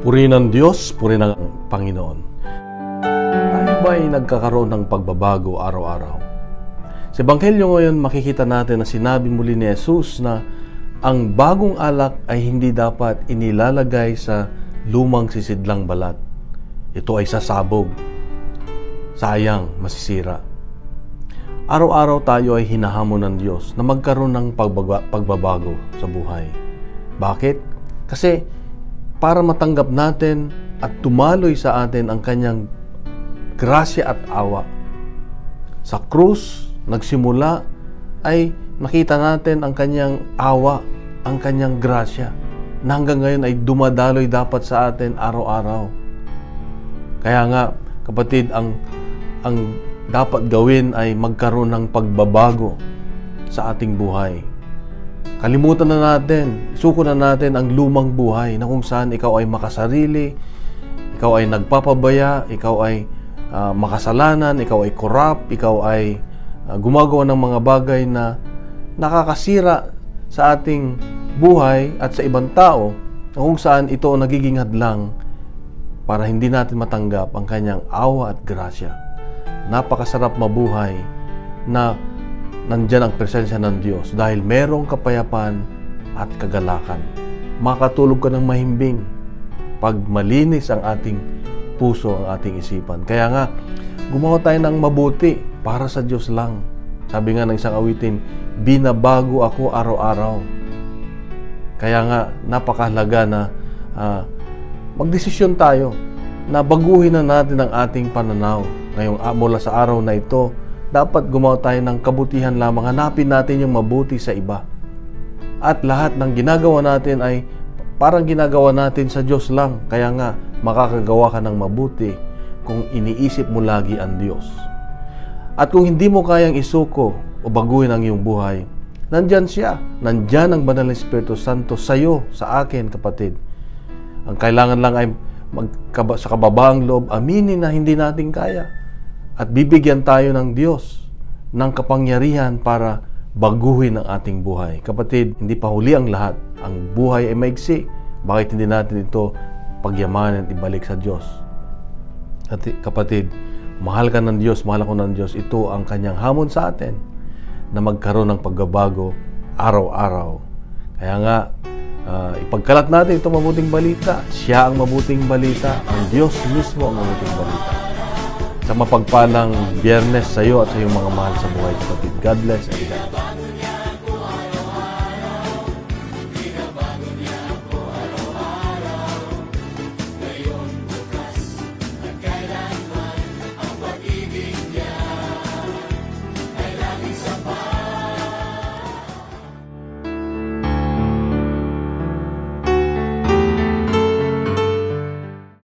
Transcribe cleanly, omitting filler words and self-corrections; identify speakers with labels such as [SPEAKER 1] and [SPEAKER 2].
[SPEAKER 1] Puri ng Diyos, puri ng Panginoon. Tayo ba ay nagkakaroon ng pagbabago araw-araw? Sa Ebanghelyo ngayon, makikita natin na sinabi muli ni Jesus na ang bagong alak ay hindi dapat inilalagay sa lumang sisidlang balat. Ito ay sasabog. Sayang, masisira. Araw-araw tayo ay hinahamon ng Diyos na magkaroon ng pagbabago sa buhay. Bakit? Kasi para matanggap natin at tumaloy sa atin ang kanyang grasya at awa. Sa krus, nagsimula ay nakita natin ang kanyang awa, ang kanyang grasya, na hanggang ngayon ay dumadaloy dapat sa atin araw-araw. Kaya nga, kapatid, ang dapat gawin ay magkaroon ng pagbabago sa ating buhay. Kalimutan na natin, isuko na natin ang lumang buhay na kung saan ikaw ay makasarili, ikaw ay nagpapabaya, ikaw ay makasalanan, ikaw ay corrupt, ikaw ay gumagawa ng mga bagay na nakakasira sa ating buhay at sa ibang tao, na kung saan ito nagiging hadlang para hindi natin matanggap ang kanyang awa at grasya. Napakasarap mabuhay na nandyan ang presensya ng Diyos dahil merong kapayapaan at kagalakan. Makatulog ka ng mahimbing pag malinis ang ating puso, ang ating isipan. Kaya nga, gumawa tayo ng mabuti para sa Diyos lang. Sabi nga ng isang awitin, binabago ako araw-araw. Kaya nga, napakahalaga na magdesisyon tayo na baguhin na natin ang ating pananaw. Ngayong mula sa araw na ito, dapat gumawa tayo ng kabutihan lamang. Hanapin natin yung mabuti sa iba. At lahat ng ginagawa natin ay parang ginagawa natin sa Diyos lang. Kaya nga, makakagawa ka ng mabuti kung iniisip mo lagi ang Diyos. At kung hindi mo kayang isuko o baguhin ang iyong buhay, nandyan siya. Nandyan ang Banal na Espiritu Santo sa iyo, sa akin, kapatid. Ang kailangan lang ay sa kababaang loob, aminin na hindi natin kaya. At bibigyan tayo ng Diyos ng kapangyarihan para baguhin ang ating buhay. Kapatid, hindi pa huli ang lahat. Ang buhay ay maigsi. Bakit hindi natin ito pagyamanin at ibalik sa Diyos? At kapatid, mahal ka ng Diyos, mahal ako ng Diyos. Ito ang kanyang hamon sa atin na magkaroon ng pagbabago araw-araw. Kaya nga, ipagkalat natin itong mabuting balita. Siya ang mabuting balita. Ang Diyos mismo ang mabuting balita. Sa mapagpalang Biyernes sa iyo at sa iyong mga mahal sa buhay, kapatid. God bless and God.